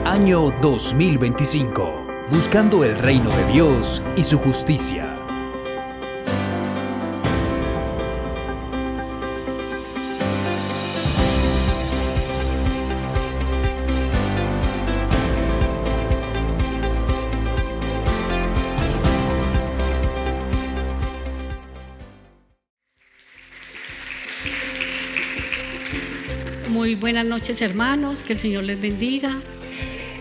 Año 2025. Buscando el reino de Dios y su justicia. Muy buenas noches, hermanos, que el Señor les bendiga.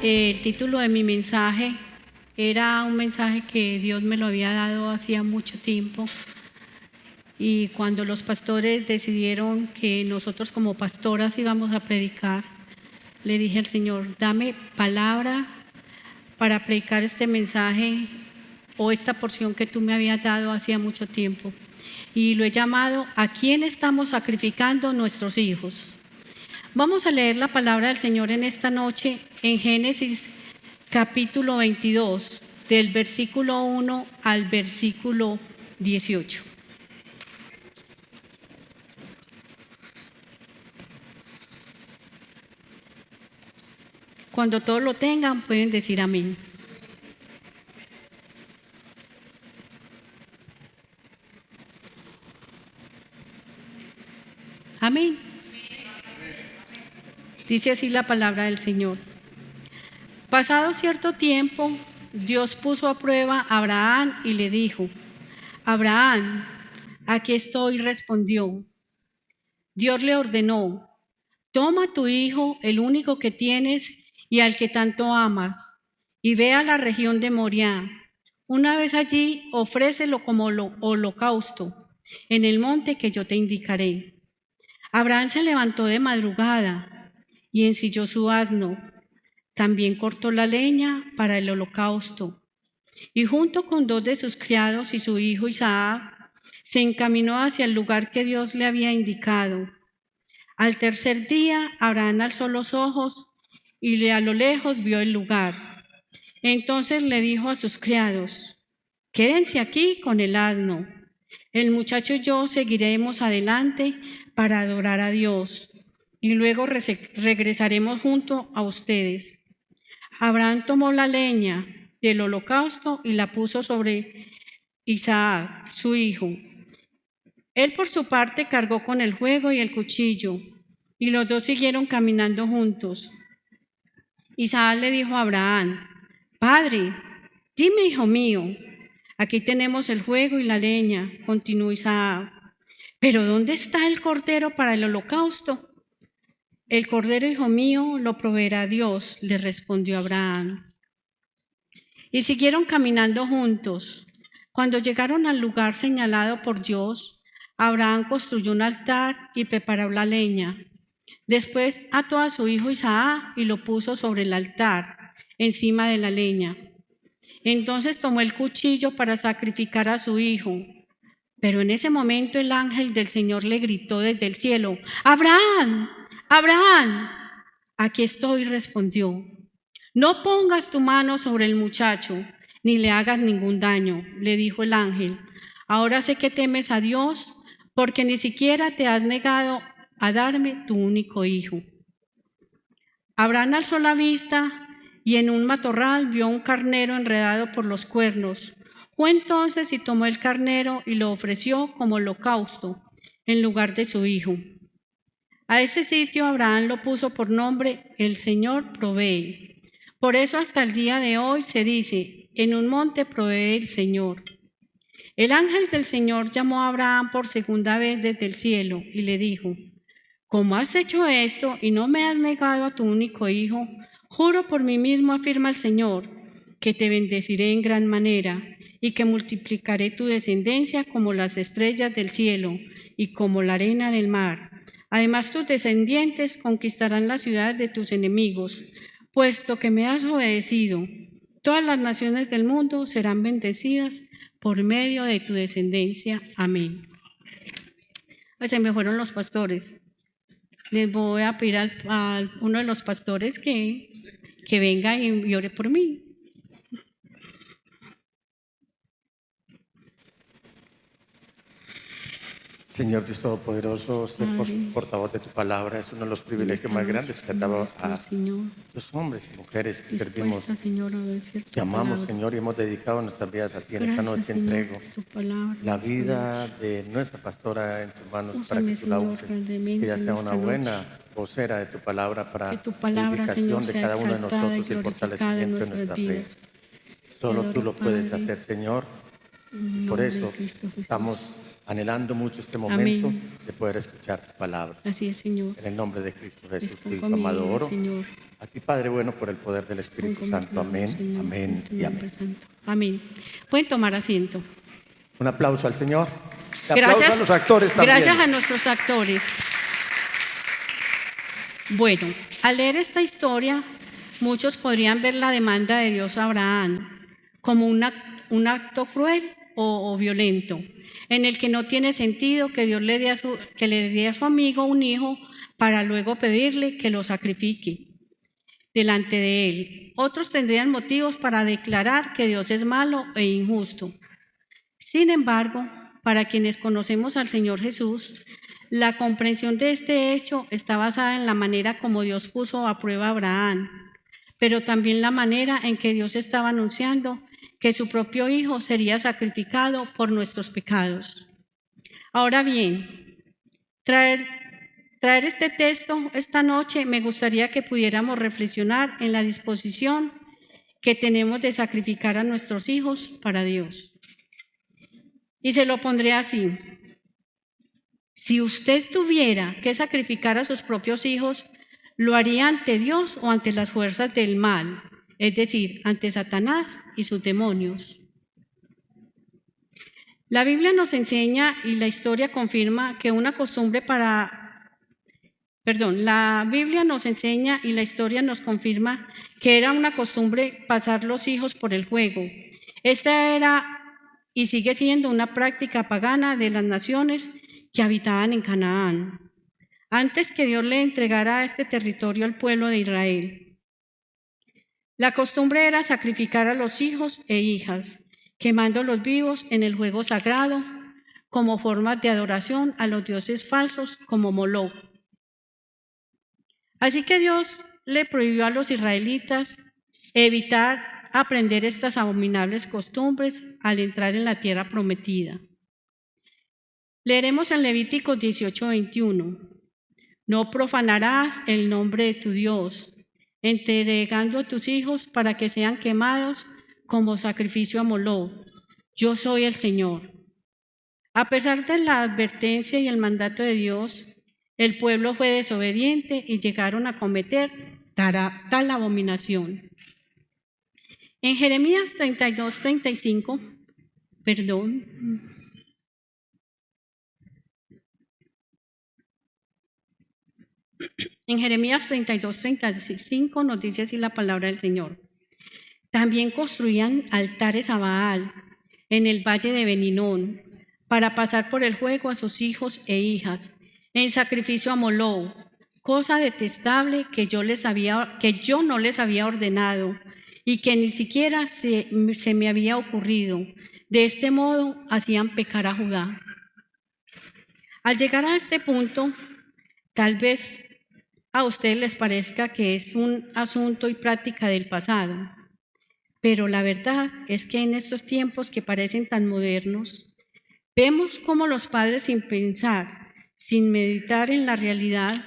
El título de mi mensaje era un mensaje que Dios me lo había dado hacía mucho tiempo, y cuando los pastores decidieron que nosotros como pastoras íbamos a predicar, le dije al Señor: dame palabra para predicar este mensaje o esta porción que tú me habías dado hacía mucho tiempo, y lo he llamado ¿A quién estamos sacrificando nuestros hijos? Vamos a leer la palabra del Señor en esta noche en Génesis capítulo 22, del versículo 1 al versículo 18. Cuando todos lo tengan, pueden decir amén. Amén. Dice así la palabra del Señor. Pasado cierto tiempo, Dios puso a prueba a Abraham y le dijo: Abraham, aquí estoy, respondió. Dios le ordenó: toma a tu hijo, el único que tienes y al que tanto amas, y ve a la región de Moriah. Una vez allí, ofrécelo como holocausto en el monte que yo te indicaré. Abraham se levantó de madrugada y ensilló su asno. También cortó la leña para el holocausto, y junto con 2 de sus criados y su hijo Isaac, se encaminó hacia el lugar que Dios le había indicado. Al tercer día, Abraham alzó los ojos y a lo lejos vio el lugar. Entonces le dijo a sus criados: quédense aquí con el asno. El muchacho y yo seguiremos adelante para adorar a Dios, y luego regresaremos junto a ustedes. Abraham tomó la leña del holocausto y la puso sobre Isaac, su hijo. Él por su parte cargó con el fuego y el cuchillo, y los dos siguieron caminando juntos. Isaac le dijo a Abraham: Padre, dime, hijo mío. Aquí tenemos el fuego y la leña, continuó Isaac. ¿Pero dónde está el cordero para el holocausto? El cordero, hijo mío, lo proveerá Dios, le respondió Abraham. Y siguieron caminando juntos. Cuando llegaron al lugar señalado por Dios, Abraham construyó un altar y preparó la leña. Después ató a su hijo Isaac y lo puso sobre el altar, encima de la leña. Entonces tomó el cuchillo para sacrificar a su hijo. Pero en ese momento el ángel del Señor le gritó desde el cielo: ¡Abraham! ¡Abraham! Aquí estoy, respondió. No pongas tu mano sobre el muchacho, ni le hagas ningún daño, le dijo el ángel. Ahora sé que temes a Dios, porque ni siquiera te has negado a darme tu único hijo. Abraham alzó la vista y en un matorral vio un carnero enredado por los cuernos. Fue entonces y tomó el carnero y lo ofreció como holocausto en lugar de su hijo. A ese sitio Abraham lo puso por nombre: El Señor provee. Por eso hasta el día de hoy se dice: en un monte provee el Señor. El ángel del Señor llamó a Abraham por segunda vez desde el cielo y le dijo: como has hecho esto y no me has negado a tu único hijo, juro por mí mismo, afirma el Señor, que te bendeciré en gran manera y que multiplicaré tu descendencia como las estrellas del cielo y como la arena del mar. Además, tus descendientes conquistarán las ciudades de tus enemigos, puesto que me has obedecido. Todas las naciones del mundo serán bendecidas por medio de tu descendencia. Amén. Pues se me fueron los pastores. Les voy a pedir a uno de los pastores que venga y ore por mí. Señor Dios Todopoderoso, ser portavoz de tu palabra es uno de los privilegios más grandes que ha dado a los hombres y mujeres que servimos. Te amamos, Señor, y hemos dedicado nuestras vidas a ti. En esta noche entrego la vida de nuestra pastora en tus manos para que tú la uses, que ella sea una buena vocera de tu palabra para la edificación de cada uno de nosotros y el fortalecimiento de nuestra fe. Solo tú lo puedes hacer, Señor. Por eso estamos anhelando mucho este momento de poder escuchar tu palabra. Así es, Señor. En el nombre de Cristo Jesús, tu Hijo amado, oro. A ti, Padre bueno, por el poder del Espíritu Santo. Amén, Señor, amén y amén. Amén. Pueden tomar asiento. Un aplauso al Señor. Gracias a los actores también. Gracias a nuestros actores. Bueno, al leer esta historia, muchos podrían ver la demanda de Dios a Abraham como un acto cruel o violento, en el que no tiene sentido que Dios le dé a su amigo un hijo para luego pedirle que lo sacrifique delante de él. Otros tendrían motivos para declarar que Dios es malo e injusto. Sin embargo, para quienes conocemos al Señor Jesús, la comprensión de este hecho está basada en la manera como Dios puso a prueba a Abraham, pero también la manera en que Dios estaba anunciando que su propio Hijo sería sacrificado por nuestros pecados. Ahora bien, traer este texto esta noche me gustaría que pudiéramos reflexionar en la disposición que tenemos de sacrificar a nuestros hijos para Dios. Y se lo pondré así. Si usted tuviera que sacrificar a sus propios hijos, ¿lo haría ante Dios o ante las fuerzas del mal? Es decir, ante Satanás y sus demonios. La Biblia nos enseña y la historia confirma que la Biblia nos enseña y la historia nos confirma que era una costumbre pasar los hijos por el juego. Esta era y sigue siendo una práctica pagana de las naciones que habitaban en Canaán, antes que Dios le entregara este territorio al pueblo de Israel. La costumbre era sacrificar a los hijos e hijas, quemándolos vivos en el juego sagrado, como forma de adoración a los dioses falsos como Moloch. Así que Dios le prohibió a los israelitas evitar aprender estas abominables costumbres al entrar en la tierra prometida. Leeremos en Levíticos 18:21. No profanarás el nombre de tu Dios, entregando a tus hijos para que sean quemados como sacrificio a Moloch. Yo soy el Señor. A pesar de la advertencia y el mandato de Dios, el pueblo fue desobediente y llegaron a cometer tal abominación. En Jeremías 32:35, En Jeremías 32:35 nos dice así la palabra del Señor. También construían altares a Baal en el valle de Beninón para pasar por el juego a sus hijos e hijas, en sacrificio a Moloch, cosa detestable que yo no les había ordenado y que ni siquiera se me había ocurrido. De este modo hacían pecar a Judá. Al llegar a este punto, tal vez a ustedes les parezca que es un asunto y práctica del pasado, pero la verdad es que en estos tiempos que parecen tan modernos, vemos cómo los padres, sin pensar, sin meditar en la realidad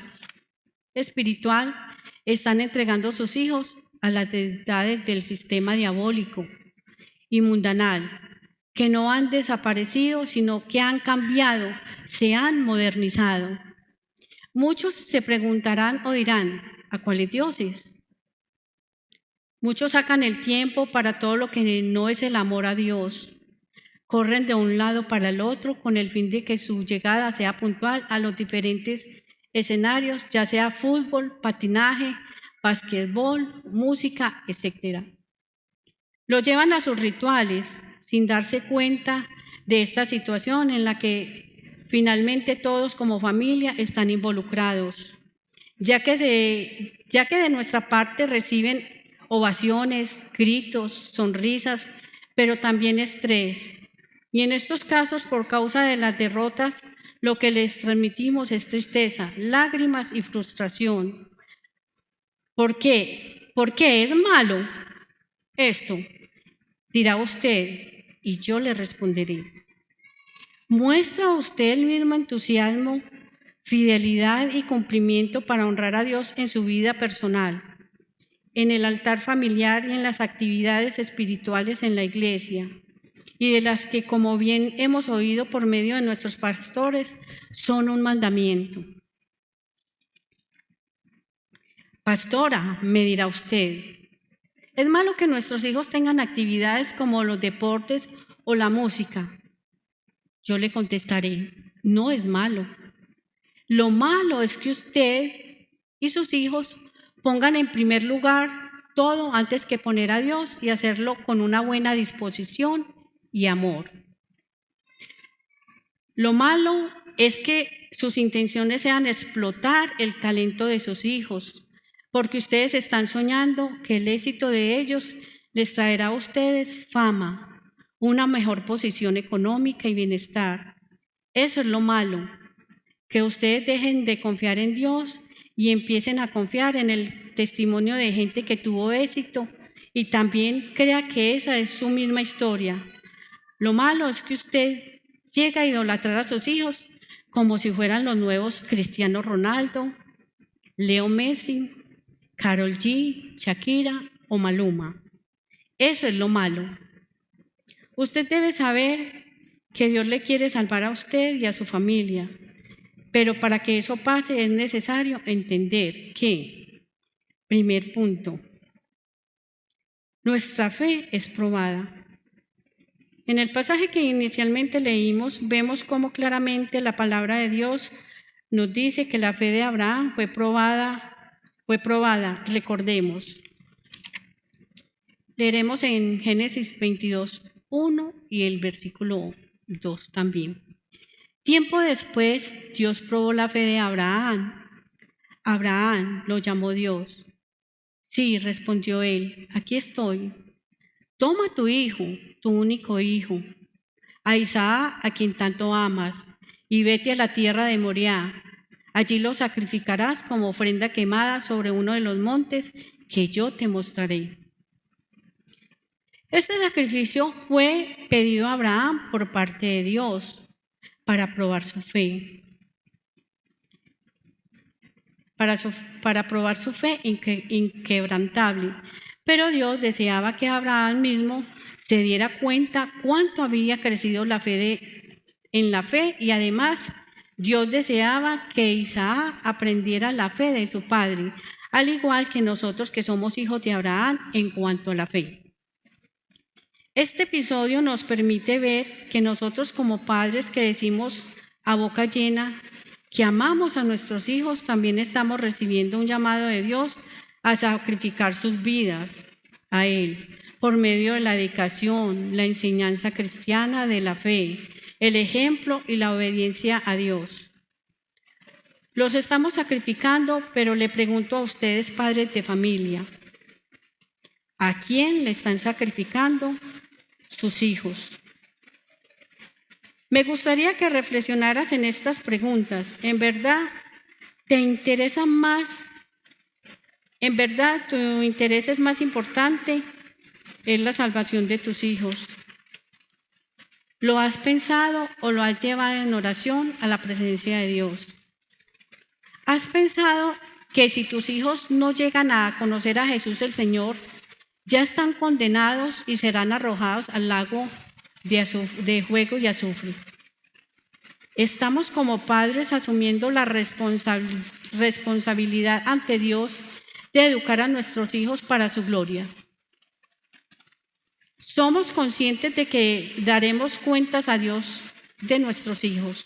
espiritual, están entregando a sus hijos a las deidades del sistema diabólico y mundanal, que no han desaparecido, sino que han cambiado, se han modernizado. Muchos se preguntarán o dirán, ¿a cuáles dioses? Muchos sacan el tiempo para todo lo que no es el amor a Dios. Corren de un lado para el otro con el fin de que su llegada sea puntual a los diferentes escenarios, ya sea fútbol, patinaje, basquetbol, música, etc. Lo llevan a sus rituales sin darse cuenta de esta situación en la que finalmente todos como familia están involucrados, ya que de nuestra parte reciben ovaciones, gritos, sonrisas, pero también estrés. Y en estos casos, por causa de las derrotas, lo que les transmitimos es tristeza, lágrimas y frustración. ¿Por qué? ¿Por qué es malo esto? Dirá usted, y yo le responderé. ¿Muestra usted el mismo entusiasmo, fidelidad y cumplimiento para honrar a Dios en su vida personal, en el altar familiar y en las actividades espirituales en la iglesia, y de las que, como bien hemos oído por medio de nuestros pastores, son un mandamiento? Pastora, me dirá usted, ¿es malo que nuestros hijos tengan actividades como los deportes o la música? Yo le contestaré, no es malo. Lo malo es que usted y sus hijos pongan en primer lugar todo antes que poner a Dios y hacerlo con una buena disposición y amor. Lo malo es que sus intenciones sean explotar el talento de sus hijos, porque ustedes están soñando que el éxito de ellos les traerá a ustedes fama, una mejor posición económica y bienestar. Eso es lo malo, que ustedes dejen de confiar en Dios y empiecen a confiar en el testimonio de gente que tuvo éxito y también crea que esa es su misma historia. Lo malo es que usted llega a idolatrar a sus hijos como si fueran los nuevos Cristiano Ronaldo, Leo Messi, Karol G, Shakira o Maluma. Eso es lo malo. Usted debe saber que Dios le quiere salvar a usted y a su familia, pero para que eso pase es necesario entender que, primer punto, nuestra fe es probada. En el pasaje que inicialmente leímos, vemos cómo claramente la palabra de Dios nos dice que la fe de Abraham fue probada, recordemos. Leeremos en Génesis 22:1 y el versículo 2 también. Tiempo después, Dios probó la fe de Abraham. Abraham lo llamó Dios. Sí, respondió él, aquí estoy. Toma a tu hijo, tu único hijo, a Isaac, a quien tanto amas, y vete a la tierra de Moriah. Allí lo sacrificarás como ofrenda quemada sobre uno de los montes que yo te mostraré. Este sacrificio fue pedido a Abraham por parte de Dios para probar su fe. Para probar su fe inquebrantable. Pero Dios deseaba que Abraham mismo se diera cuenta cuánto había crecido en la fe y además Dios deseaba que Isaac aprendiera la fe de su padre, al igual que nosotros que somos hijos de Abraham en cuanto a la fe. Este episodio nos permite ver que nosotros como padres que decimos a boca llena que amamos a nuestros hijos, también estamos recibiendo un llamado de Dios a sacrificar sus vidas a Él por medio de la dedicación, la enseñanza cristiana de la fe, el ejemplo y la obediencia a Dios. Los estamos sacrificando, pero le pregunto a ustedes, padres de familia, ¿a quién le están sacrificando sus hijos? Me gustaría que reflexionaras en estas preguntas. ¿En verdad te interesa más? ¿En verdad tu interés es más importante? Es la salvación de tus hijos. ¿Lo has pensado o lo has llevado en oración a la presencia de Dios? ¿Has pensado que si tus hijos no llegan a conocer a Jesús el Señor, ya están condenados y serán arrojados al lago de fuego y azufre? Estamos como padres asumiendo la responsabilidad ante Dios de educar a nuestros hijos para su gloria. Somos conscientes de que daremos cuentas a Dios de nuestros hijos.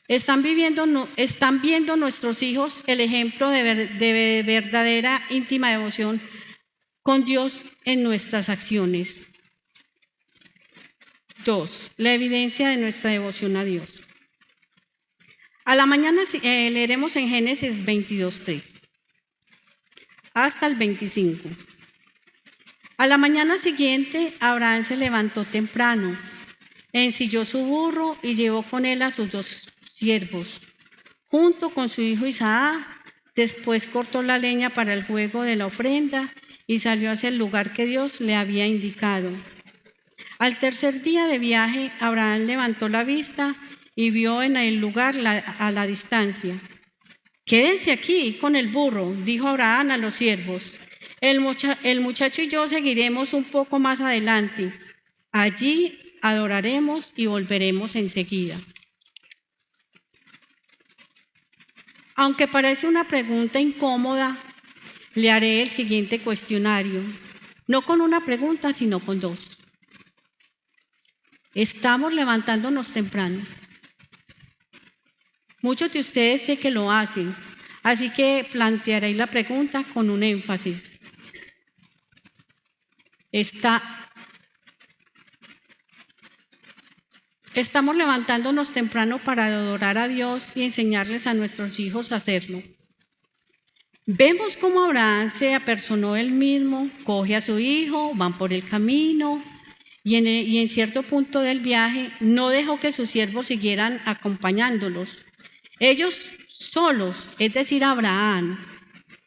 ¿Están viendo nuestros hijos el ejemplo de verdadera íntima devoción con Dios en nuestras acciones? 2. La evidencia de nuestra devoción a Dios. A la mañana leeremos en Génesis 22:3 hasta el 25. A la mañana siguiente, Abraham se levantó temprano ensilló su burro y llevó con él a sus 2 siervos, junto con su hijo Isaac. Después cortó la leña para el fuego de la ofrenda y salió hacia el lugar que Dios le había indicado. Al tercer día de viaje, Abraham levantó la vista y vio en el lugar a la distancia. «Quédense aquí con el burro», dijo Abraham a los siervos. El muchacho y yo seguiremos un poco más adelante. Allí adoraremos y volveremos enseguida. Aunque parece una pregunta incómoda, le haré el siguiente cuestionario. No con una pregunta, sino con 2. ¿Estamos levantándonos temprano? Muchos de ustedes sé que lo hacen, así que plantearé la pregunta con un énfasis. ¿Estamos levantándonos temprano para adorar a Dios y enseñarles a nuestros hijos a hacerlo? Vemos cómo Abraham se apersonó él mismo, coge a su hijo, van por el camino y en cierto punto del viaje no dejó que sus siervos siguieran acompañándolos. Ellos solos, es decir, Abraham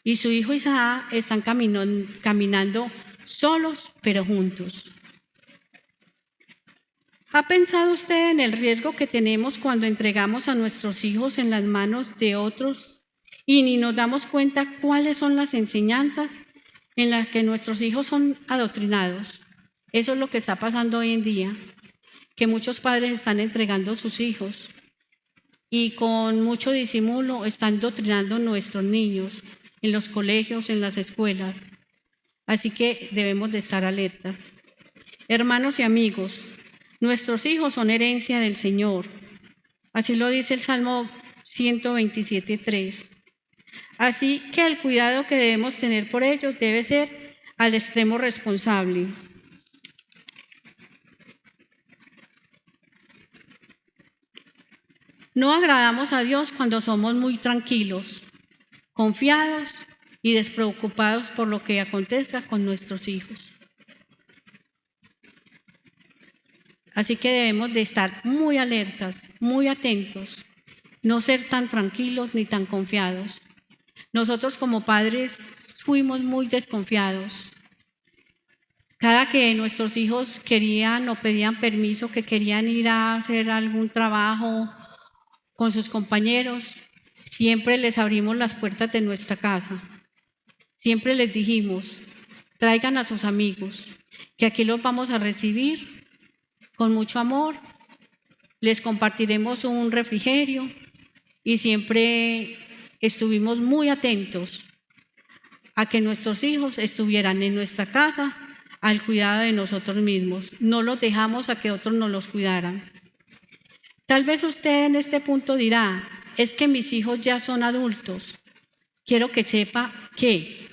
y su hijo Isaac, están caminando solos pero juntos. ¿Ha pensado usted en el riesgo que tenemos cuando entregamos a nuestros hijos en las manos de otros y ni nos damos cuenta cuáles son las enseñanzas en las que nuestros hijos son adoctrinados? Eso es lo que está pasando hoy en día, que muchos padres están entregando a sus hijos y con mucho disimulo están doctrinando a nuestros niños en los colegios, en las escuelas. Así que debemos de estar alertas. Hermanos y amigos, nuestros hijos son herencia del Señor. Así lo dice el Salmo 127:3. Así que el cuidado que debemos tener por ellos debe ser al extremo responsable. No agradamos a Dios cuando somos muy tranquilos, confiados y despreocupados por lo que acontezca con nuestros hijos. Así que debemos de estar muy alertas, muy atentos, no ser tan tranquilos ni tan confiados. Nosotros como padres fuimos muy desconfiados. Cada que nuestros hijos querían o pedían permiso, que querían ir a hacer algún trabajo con sus compañeros, siempre les abrimos las puertas de nuestra casa. Siempre les dijimos, traigan a sus amigos, que aquí los vamos a recibir con mucho amor, les compartiremos un refrigerio y siempre estuvimos muy atentos a que nuestros hijos estuvieran en nuestra casa al cuidado de nosotros mismos. No los dejamos a que otros nos los cuidaran. Tal vez usted en este punto dirá, es que mis hijos ya son adultos. Quiero que sepa que,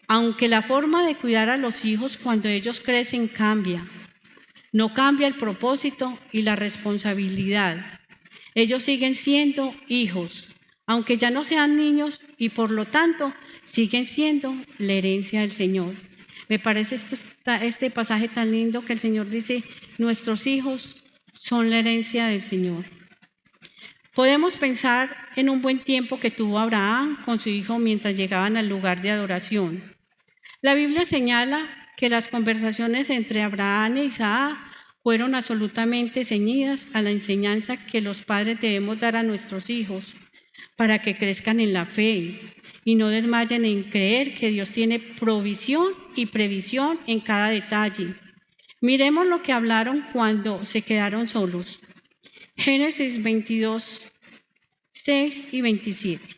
aunque la forma de cuidar a los hijos cuando ellos crecen cambia, no cambia el propósito y la responsabilidad. Ellos siguen siendo hijos, aunque ya no sean niños y por lo tanto siguen siendo la herencia del Señor. Me parece este pasaje tan lindo que el Señor dice, nuestros hijos son la herencia del Señor. Podemos pensar en un buen tiempo que tuvo Abraham con su hijo mientras llegaban al lugar de adoración. La Biblia señala que las conversaciones entre Abraham e Isaac fueron absolutamente ceñidas a la enseñanza que los padres debemos dar a nuestros hijos para que crezcan en la fe y no desmayen en creer que Dios tiene provisión y previsión en cada detalle. Miremos lo que hablaron cuando se quedaron solos. Génesis 22, 6 y 27.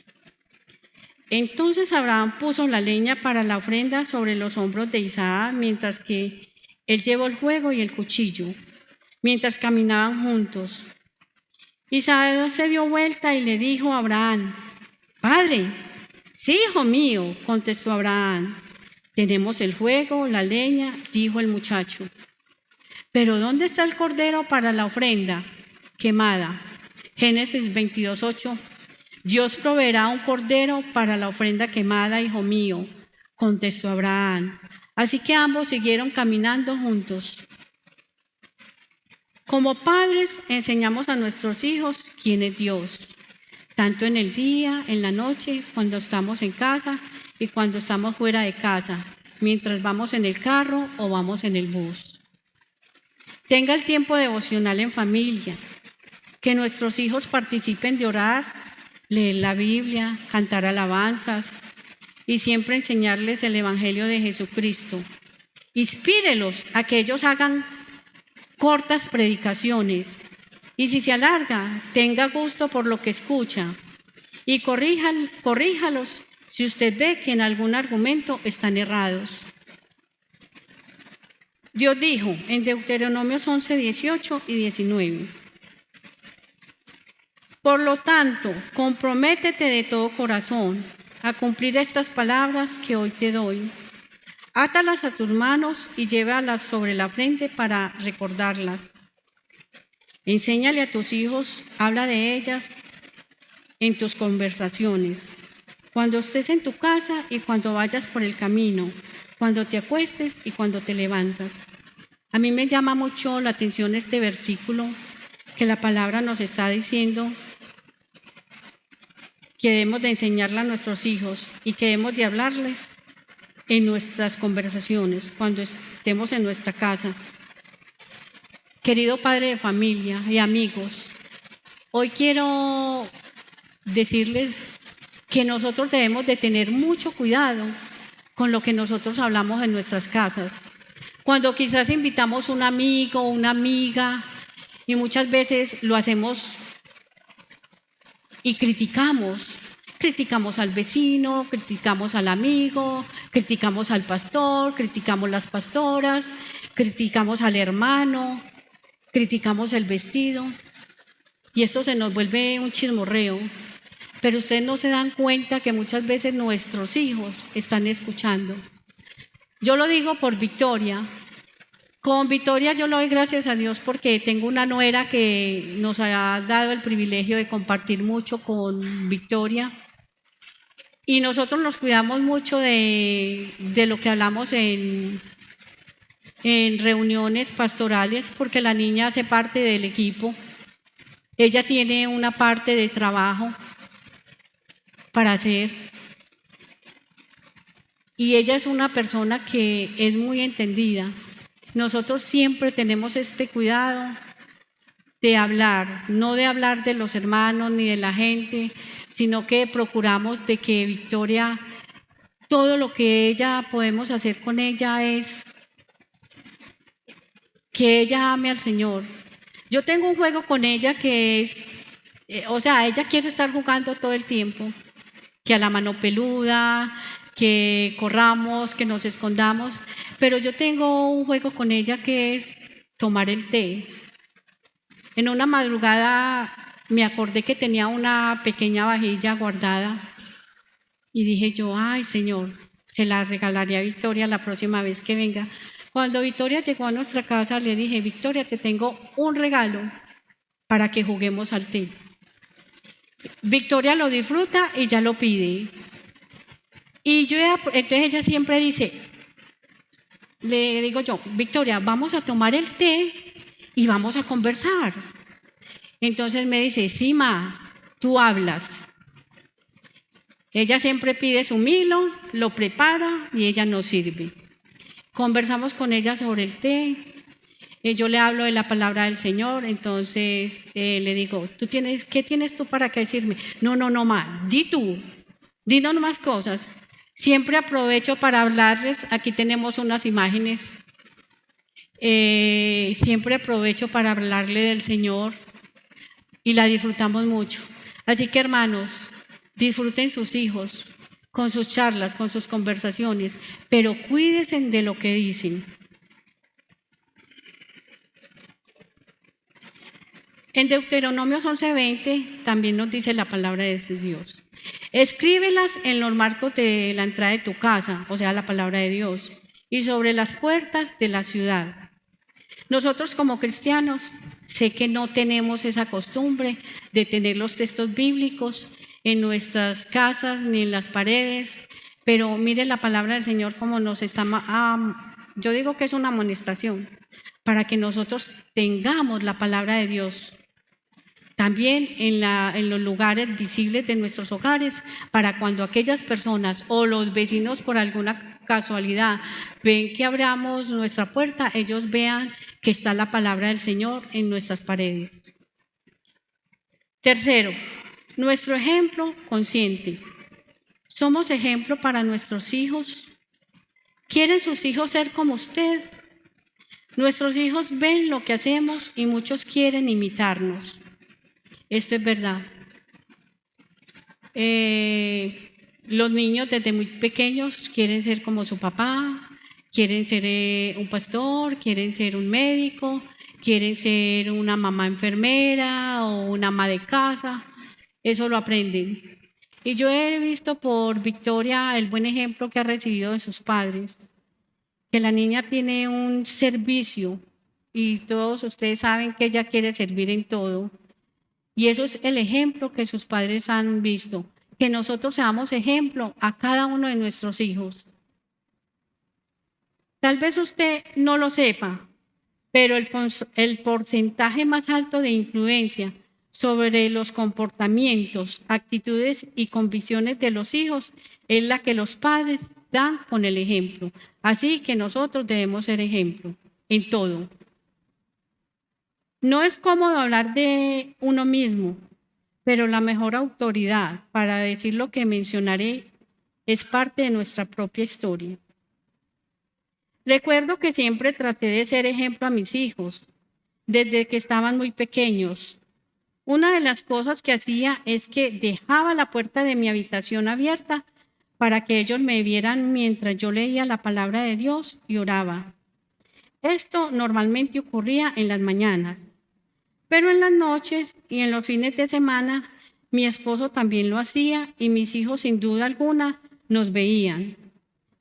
Entonces Abraham puso la leña para la ofrenda sobre los hombros de Isaac, mientras que él llevó el fuego y el cuchillo, mientras caminaban juntos. Isaac se dio vuelta y le dijo a Abraham, «Padre». «Sí, hijo mío», contestó Abraham. «Tenemos el fuego, la leña», dijo el muchacho. «Pero ¿dónde está el cordero para la ofrenda quemada?» Génesis 22:8. «Dios proveerá un cordero para la ofrenda quemada, hijo mío», contestó Abraham. Así que ambos siguieron caminando juntos. Como padres, enseñamos a nuestros hijos quién es Dios, tanto en el día, en la noche, cuando estamos en casa y cuando estamos fuera de casa, mientras vamos en el carro o vamos en el bus. Tenga el tiempo devocional en familia, que nuestros hijos participen de orar, leer la Biblia, cantar alabanzas y siempre enseñarles el Evangelio de Jesucristo. Inspírelos a que ellos hagan cortas predicaciones y si se alarga, tenga gusto por lo que escucha y corríjalos si usted ve que en algún argumento están errados. Dios dijo en Deuteronomios 11, 18 y 19: por lo tanto, comprométete de todo corazón a cumplir estas palabras que hoy te doy. Átalas a tus manos y llévalas sobre la frente para recordarlas. Enséñale a tus hijos, habla de ellas en tus conversaciones, cuando estés en tu casa y cuando vayas por el camino, cuando te acuestes y cuando te levantas. A mí me llama mucho la atención este versículo que la palabra nos está diciendo que debemos de enseñarle a nuestros hijos y que debemos de hablarles en nuestras conversaciones, cuando estemos en nuestra casa. Querido padre de familia y amigos, hoy quiero decirles que nosotros debemos de tener mucho cuidado con lo que nosotros hablamos en nuestras casas. Cuando quizás invitamos un amigo o una amiga y muchas veces lo hacemos y criticamos al vecino, criticamos al amigo, criticamos al pastor, criticamos las pastoras, criticamos al hermano, criticamos el vestido y esto se nos vuelve un chismorreo. Pero ustedes no se dan cuenta que muchas veces nuestros hijos están escuchando. Yo lo digo por Victoria. Con Victoria yo le doy gracias a Dios porque tengo una nuera que nos ha dado el privilegio de compartir mucho con Victoria. Y nosotros nos cuidamos mucho de lo que hablamos en reuniones pastorales, porque la niña hace parte del equipo. Ella tiene una parte de trabajo para hacer. Y ella es una persona que es muy entendida. Nosotros siempre tenemos este cuidado de hablar, no de hablar de los hermanos ni de la gente, sino que procuramos de que Victoria, todo lo que ella podemos hacer con ella es que ella ame al Señor. Yo tengo un juego con ella que es, ella quiere estar jugando todo el tiempo, que a la mano peluda, que corramos, que nos escondamos, pero yo tengo un juego con ella que es tomar el té. En una madrugada me acordé que tenía una pequeña vajilla guardada y dije yo, ay Señor, se la regalaré a Victoria la próxima vez que venga. Cuando Victoria llegó a nuestra casa le dije, Victoria, te tengo un regalo para que juguemos al té. Victoria lo disfruta y ya lo pide. Y entonces ella siempre dice, le digo yo, Victoria, vamos a tomar el té y vamos a conversar. Entonces me dice, sí, ma, tú hablas. Ella siempre pide su Milo, lo prepara y ella nos sirve. Conversamos con ella sobre el té. Yo le hablo de la palabra del Señor, entonces le digo, ¿qué tienes tú para qué decirme? No, ma, di tú, dinos más cosas. Siempre aprovecho para hablarles, aquí tenemos unas imágenes, siempre aprovecho para hablarle del Señor y la disfrutamos mucho. Así que hermanos, disfruten sus hijos con sus charlas, con sus conversaciones, pero cuídense de lo que dicen. En Deuteronomios 11:20 también nos dice la palabra de Dios. Escríbelas en los marcos de la entrada de tu casa, o sea, la palabra de Dios, y sobre las puertas de la ciudad. Nosotros como cristianos, sé que no tenemos esa costumbre de tener los textos bíblicos en nuestras casas ni en las paredes, pero mire la palabra del Señor como nos está, yo digo que es una amonestación, para que nosotros tengamos la palabra de Dios. También en los lugares visibles de nuestros hogares, para cuando aquellas personas o los vecinos por alguna casualidad ven que abramos nuestra puerta, ellos vean que está la palabra del Señor en nuestras paredes. Tercero, nuestro ejemplo consciente. ¿Somos ejemplo para nuestros hijos? ¿Quieren sus hijos ser como usted? Nuestros hijos ven lo que hacemos y muchos quieren imitarnos. Esto es verdad. Los niños desde muy pequeños quieren ser como su papá, quieren ser un pastor, quieren ser un médico, quieren ser una mamá enfermera o una ama de casa. Eso lo aprenden. Y yo he visto por Victoria el buen ejemplo que ha recibido de sus padres, que la niña tiene un servicio y todos ustedes saben que ella quiere servir en todo. Y eso es el ejemplo que sus padres han visto, que nosotros seamos ejemplo a cada uno de nuestros hijos. Tal vez usted no lo sepa, pero el porcentaje más alto de influencia sobre los comportamientos, actitudes y convicciones de los hijos es la que los padres dan con el ejemplo. Así que nosotros debemos ser ejemplo en todo. No es cómodo hablar de uno mismo, pero la mejor autoridad para decir lo que mencionaré es parte de nuestra propia historia. Recuerdo que siempre traté de ser ejemplo a mis hijos, desde que estaban muy pequeños. Una de las cosas que hacía es que dejaba la puerta de mi habitación abierta para que ellos me vieran mientras yo leía la palabra de Dios y oraba. Esto normalmente ocurría en las mañanas. Pero en las noches y en los fines de semana, mi esposo también lo hacía y mis hijos sin duda alguna nos veían.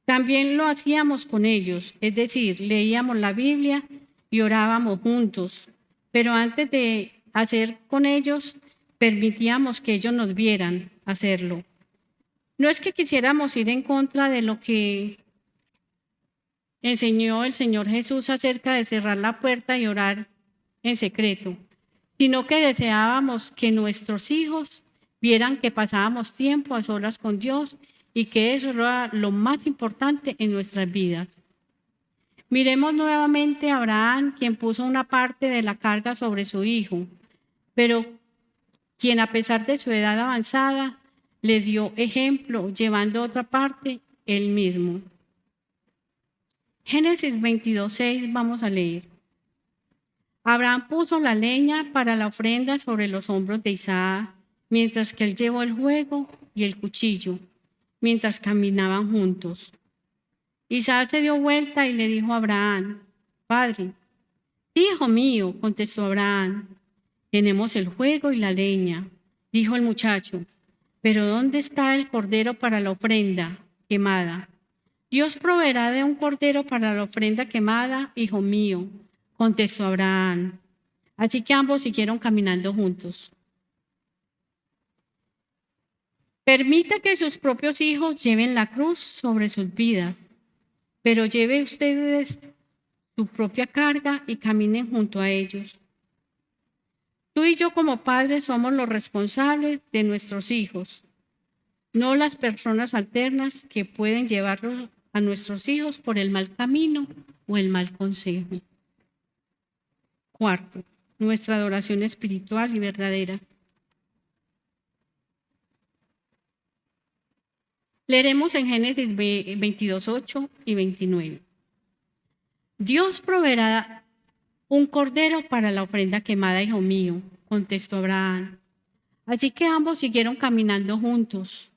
También lo hacíamos con ellos, es decir, leíamos la Biblia y orábamos juntos. Pero antes de hacer con ellos, permitíamos que ellos nos vieran hacerlo. No es que quisiéramos ir en contra de lo que enseñó el Señor Jesús acerca de cerrar la puerta y orar en secreto, sino que deseábamos que nuestros hijos vieran que pasábamos tiempo a solas con Dios y que eso era lo más importante en nuestras vidas. Miremos nuevamente a Abraham, quien puso una parte de la carga sobre su hijo, pero quien a pesar de su edad avanzada le dio ejemplo, llevando otra parte él mismo. Génesis 22:6 vamos a leer. Abraham puso la leña para la ofrenda sobre los hombros de Isaac, mientras que él llevó el fuego y el cuchillo, mientras caminaban juntos. Isaac se dio vuelta y le dijo a Abraham: Padre. Sí, hijo mío, contestó Abraham. Tenemos el fuego y la leña, dijo el muchacho. Pero ¿dónde está el cordero para la ofrenda quemada? Dios proveerá de un cordero para la ofrenda quemada, hijo mío, contestó Abraham. Así que ambos siguieron caminando juntos. Permita que sus propios hijos lleven la cruz sobre sus vidas, pero lleve ustedes su propia carga y caminen junto a ellos. Tú y yo como padres somos los responsables de nuestros hijos, no las personas alternas que pueden llevarlos a nuestros hijos por el mal camino o el mal consejo. Cuarto, nuestra adoración espiritual y verdadera. Leeremos en Génesis 22:8 y 29. Dios proveerá un cordero para la ofrenda quemada, hijo mío, contestó Abraham. Así que ambos siguieron caminando juntos.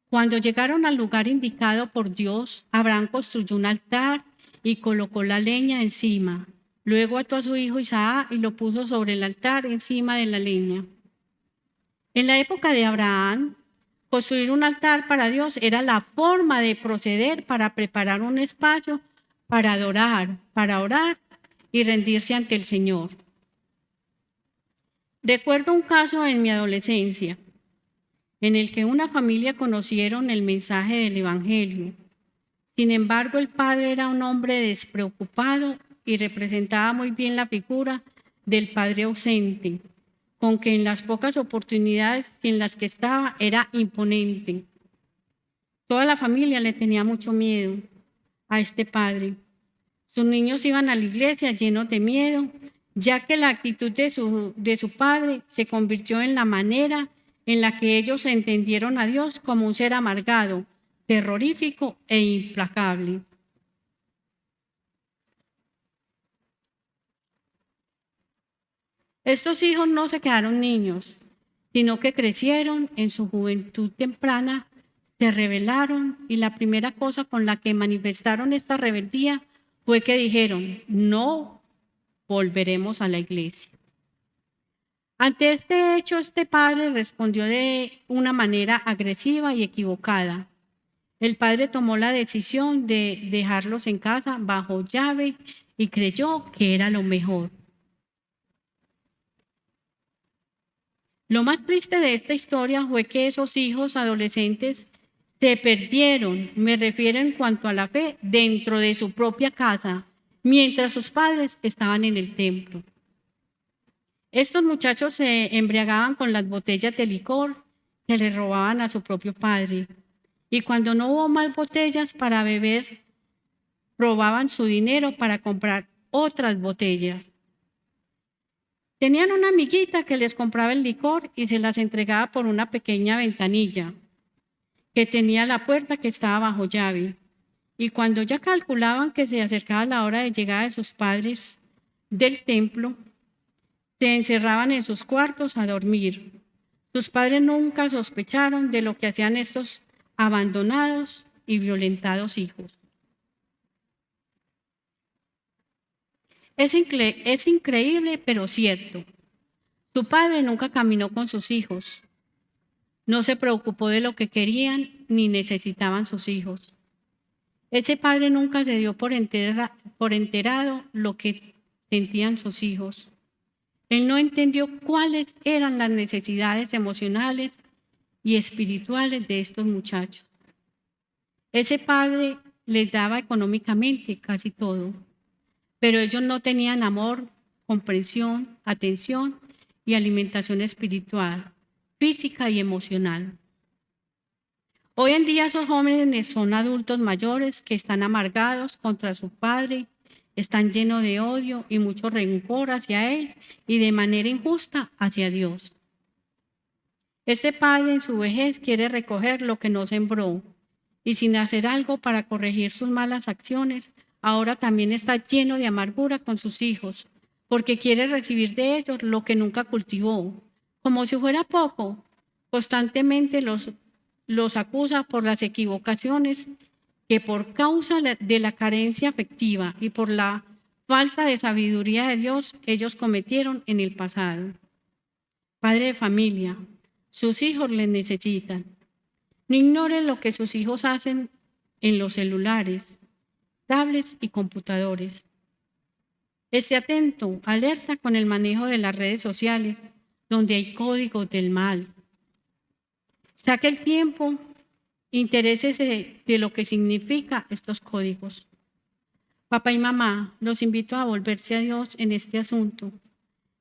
Cuando llegaron al lugar indicado por Dios, Abraham construyó un altar y colocó la leña encima. Luego ató a su hijo Isaac y lo puso sobre el altar encima de la leña. En la época de Abraham, construir un altar para Dios era la forma de proceder para preparar un espacio para adorar, para orar y rendirse ante el Señor. Recuerdo un caso en mi adolescencia en el que una familia conocieron el mensaje del Evangelio. Sin embargo, el padre era un hombre despreocupado y representaba muy bien la figura del padre ausente, con que en las pocas oportunidades en las que estaba era imponente. Toda la familia le tenía mucho miedo a este padre. Sus niños iban a la iglesia llenos de miedo, ya que la actitud de su padre se convirtió en la manera en la que ellos entendieron a Dios como un ser amargado, terrorífico e implacable. Estos hijos no se quedaron niños, sino que crecieron en su juventud temprana, se rebelaron y la primera cosa con la que manifestaron esta rebeldía fue que dijeron: no volveremos a la iglesia. Ante este hecho, este padre respondió de una manera agresiva y equivocada. El padre tomó la decisión de dejarlos en casa bajo llave y creyó que era lo mejor. Lo más triste de esta historia fue que esos hijos adolescentes se perdieron, me refiero en cuanto a la fe, dentro de su propia casa, mientras sus padres estaban en el templo. Estos muchachos se embriagaban con las botellas de licor que le robaban a su propio padre. Y cuando no hubo más botellas para beber, robaban su dinero para comprar otras botellas. Tenían una amiguita que les compraba el licor y se las entregaba por una pequeña ventanilla que tenía la puerta que estaba bajo llave. Y cuando ya calculaban que se acercaba la hora de llegada de sus padres del templo, se encerraban en sus cuartos a dormir. Sus padres nunca sospecharon de lo que hacían estos abandonados y violentados hijos. Es increíble, pero cierto. Su padre nunca caminó con sus hijos. No se preocupó de lo que querían ni necesitaban sus hijos. Ese padre nunca se dio por enterado lo que sentían sus hijos. Él no entendió cuáles eran las necesidades emocionales y espirituales de estos muchachos. Ese padre les daba económicamente casi todo, pero ellos no tenían amor, comprensión, atención y alimentación espiritual, física y emocional. Hoy en día esos jóvenes son adultos mayores que están amargados contra su padre, están llenos de odio y mucho rencor hacia él y de manera injusta hacia Dios. Este padre en su vejez quiere recoger lo que no sembró y sin hacer algo para corregir sus malas acciones, ahora también está lleno de amargura con sus hijos, porque quiere recibir de ellos lo que nunca cultivó. Como si fuera poco, constantemente los acusa por las equivocaciones que por causa de la carencia afectiva y por la falta de sabiduría de Dios ellos cometieron en el pasado. Padre de familia, sus hijos les necesitan. No ignoren lo que sus hijos hacen en los celulares, tablets y computadores. Esté atento, alerta con el manejo de las redes sociales, donde hay códigos del mal. Saque el tiempo, interésese de lo que significa estos códigos. Papá y mamá, los invito a volverse a Dios en este asunto.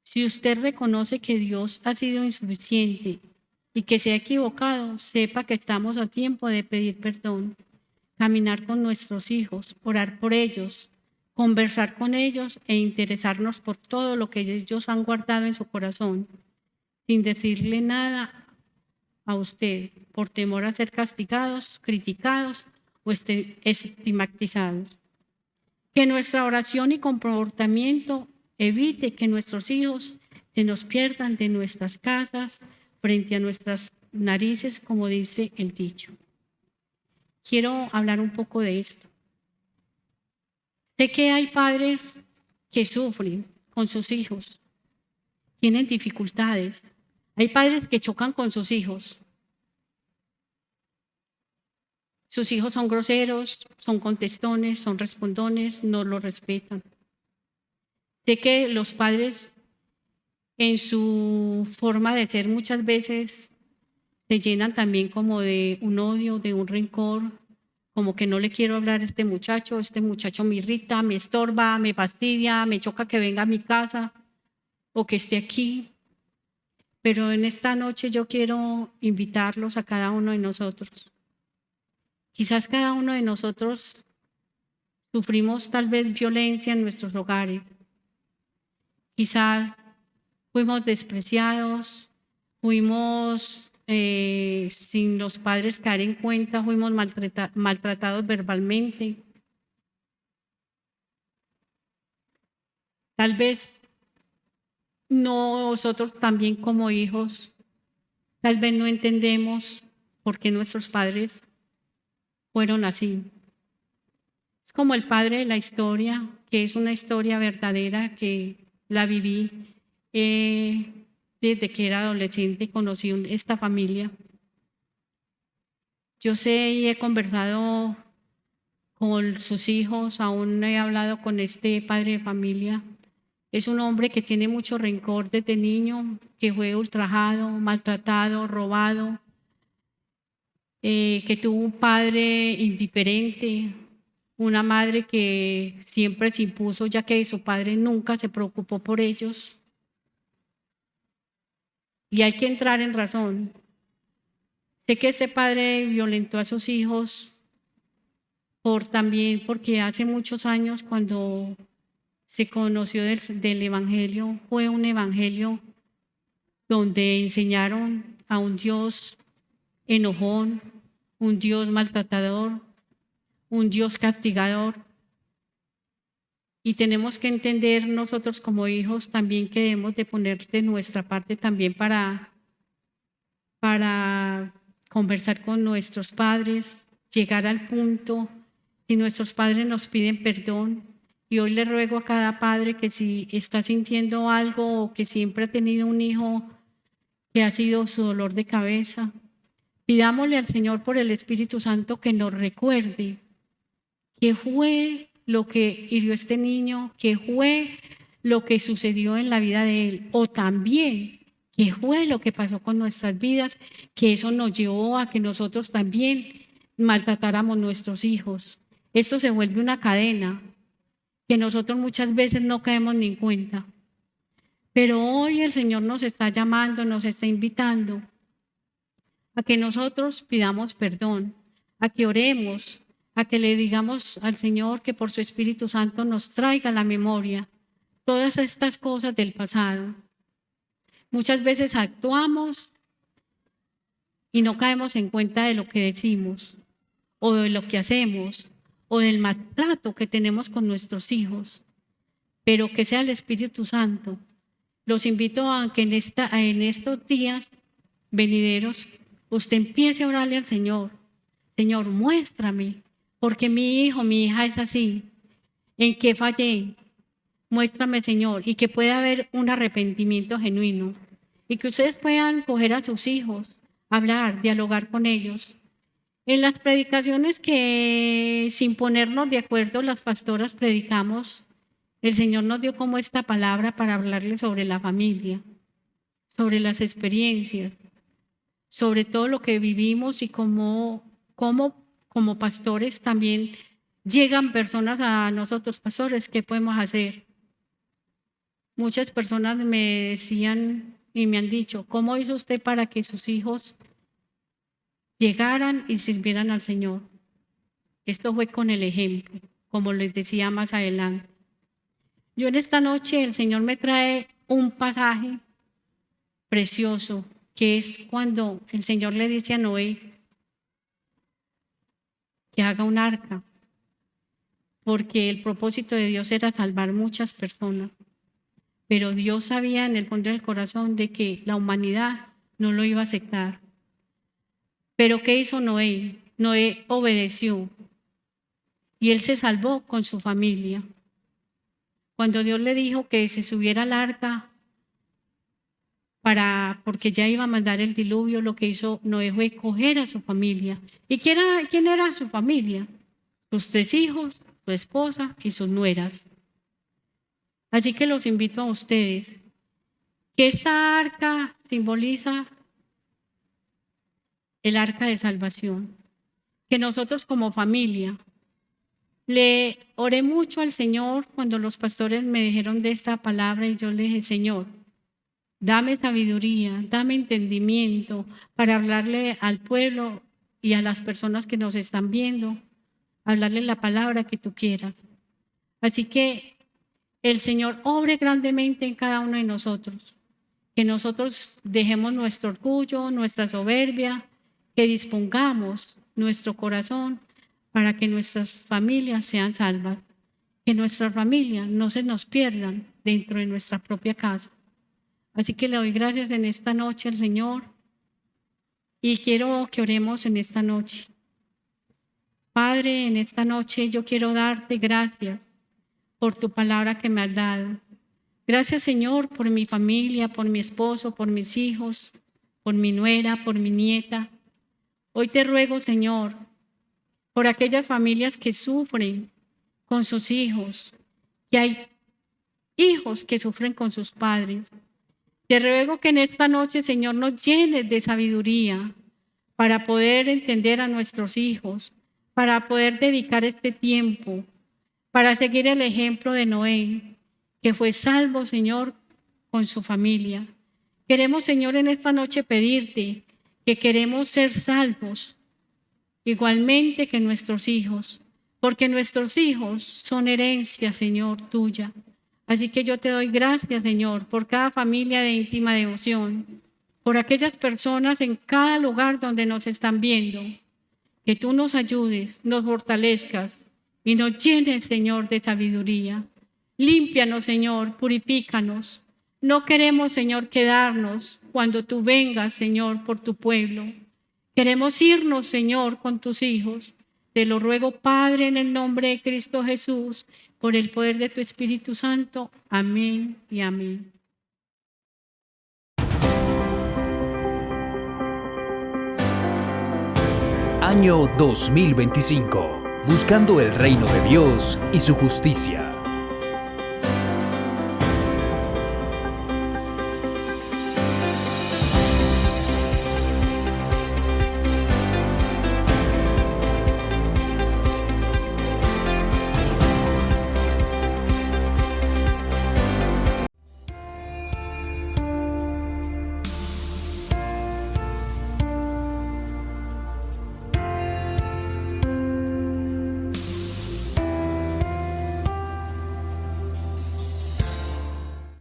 Si usted reconoce que Dios ha sido insuficiente y que se ha equivocado, sepa que estamos a tiempo de pedir perdón, caminar con nuestros hijos, orar por ellos, conversar con ellos e interesarnos por todo lo que ellos han guardado en su corazón, sin decirle nada a usted, por temor a ser castigados, criticados o estigmatizados. Que nuestra oración y comportamiento evite que nuestros hijos se nos pierdan de nuestras casas frente a nuestras narices, como dice el dicho. Quiero hablar un poco de esto. Sé que hay padres que sufren con sus hijos, tienen dificultades. Hay padres que chocan con sus hijos. Sus hijos son groseros, son contestones, son respondones, no lo respetan. Sé que los padres en su forma de ser muchas veces se llenan también como de un odio, de un rencor como que no le quiero hablar a este muchacho me irrita, me estorba, me fastidia, me choca que venga a mi casa o que esté aquí. Pero en esta noche yo quiero invitarlos a cada uno de nosotros. Quizás cada uno de nosotros sufrimos tal vez violencia en nuestros hogares. Quizás fuimos despreciados, fuimos sin los padres caer en cuenta, fuimos maltratados verbalmente. Tal vez nosotros también como hijos, tal vez no entendemos por qué nuestros padres fueron así. Es como el padre de la historia, que es una historia verdadera que la viví desde que era adolescente, conocí esta familia. Yo sé y he conversado con sus hijos, aún he hablado con este padre de familia. Es un hombre que tiene mucho rencor desde niño, que fue ultrajado, maltratado, robado, que tuvo un padre indiferente, una madre que siempre se impuso, ya que su padre nunca se preocupó por ellos. Y hay que entrar en razón. Sé que este padre violentó a sus hijos porque hace muchos años, cuando se conoció del Evangelio, fue un Evangelio donde enseñaron a un Dios enojón, un Dios maltratador, un Dios castigador. Y tenemos que entender nosotros como hijos también que debemos de poner de nuestra parte también para conversar con nuestros padres, llegar al punto, si nuestros padres nos piden perdón. Y hoy le ruego a cada padre que si está sintiendo algo o que siempre ha tenido un hijo que ha sido su dolor de cabeza, pidámosle al Señor por el Espíritu Santo que nos recuerde qué fue lo que hirió este niño, qué fue lo que sucedió en la vida de él, o también qué fue lo que pasó con nuestras vidas, que eso nos llevó a que nosotros también maltratáramos a nuestros hijos. Esto se vuelve una cadena que nosotros muchas veces no caemos ni en cuenta. Pero hoy el Señor nos está llamando, nos está invitando a que nosotros pidamos perdón, a que oremos, a que le digamos al Señor que por su Espíritu Santo nos traiga a la memoria todas estas cosas del pasado. Muchas veces actuamos y no caemos en cuenta de lo que decimos o de lo que hacemos o del maltrato que tenemos con nuestros hijos, pero que sea el Espíritu Santo. Los invito a que en estos días venideros usted empiece a orarle al Señor. Señor, muéstrame, porque mi hijo, mi hija es así. ¿En qué fallé? Muéstrame, Señor, y que pueda haber un arrepentimiento genuino. Y que ustedes puedan coger a sus hijos, hablar, dialogar con ellos. En las predicaciones que sin ponernos de acuerdo las pastoras predicamos, el Señor nos dio como esta palabra para hablarles sobre la familia, sobre las experiencias, sobre todo lo que vivimos y cómo como pastores también llegan personas a nosotros, pastores, ¿qué podemos hacer? Muchas personas me decían y me han dicho, ¿cómo hizo usted para que sus hijos llegaran y sirvieran al Señor? Esto fue con el ejemplo, como les decía más adelante. Yo en esta noche el Señor me trae un pasaje precioso, que es cuando el Señor le dice a Noé que haga un arca, porque el propósito de Dios era salvar muchas personas. Pero Dios sabía en el fondo del corazón de que la humanidad no lo iba a aceptar. Pero ¿qué hizo Noé? Noé obedeció y él se salvó con su familia. Cuando Dios le dijo que se subiera al arca porque ya iba a mandar el diluvio, lo que hizo Noé fue coger a su familia. ¿Y quién era su familia? Sus 3 hijos, su esposa y sus nueras. Así que los invito a ustedes, que esta arca simboliza el arca de salvación, que nosotros como familia, le oré mucho al Señor cuando los pastores me dijeron de esta palabra y yo le dije, Señor, dame sabiduría, dame entendimiento para hablarle al pueblo y a las personas que nos están viendo, hablarle la palabra que tú quieras. Así que el Señor obre grandemente en cada uno de nosotros, que nosotros dejemos nuestro orgullo, nuestra soberbia, que dispongamos nuestro corazón para que nuestras familias sean salvas, que nuestras familias no se nos pierdan dentro de nuestra propia casa. Así que le doy gracias en esta noche al Señor y quiero que oremos en esta noche. Padre, en esta noche yo quiero darte gracias por tu palabra que me has dado. Gracias, Señor, por mi familia, por mi esposo, por mis hijos, por mi nuera, por mi nieta. Hoy te ruego, Señor, por aquellas familias que sufren con sus hijos, que hay hijos que sufren con sus padres. Te ruego que en esta noche, Señor, nos llenes de sabiduría para poder entender a nuestros hijos, para poder dedicar este tiempo, para seguir el ejemplo de Noé, que fue salvo, Señor, con su familia. Queremos, Señor, en esta noche pedirte que queremos ser salvos, igualmente que nuestros hijos, porque nuestros hijos son herencia, Señor, tuya. Así que yo te doy gracias, Señor, por cada familia de íntima devoción, por aquellas personas en cada lugar donde nos están viendo, que tú nos ayudes, nos fortalezcas y nos llenes, Señor, de sabiduría. Límpianos, Señor, purifícanos. No queremos, Señor, quedarnos cuando tú vengas, Señor, por tu pueblo. Queremos irnos, Señor, con tus hijos. Te lo ruego, Padre, en el nombre de Cristo Jesús, por el poder de tu Espíritu Santo. Amén y amén. Año 2025. Buscando el reino de Dios y su justicia.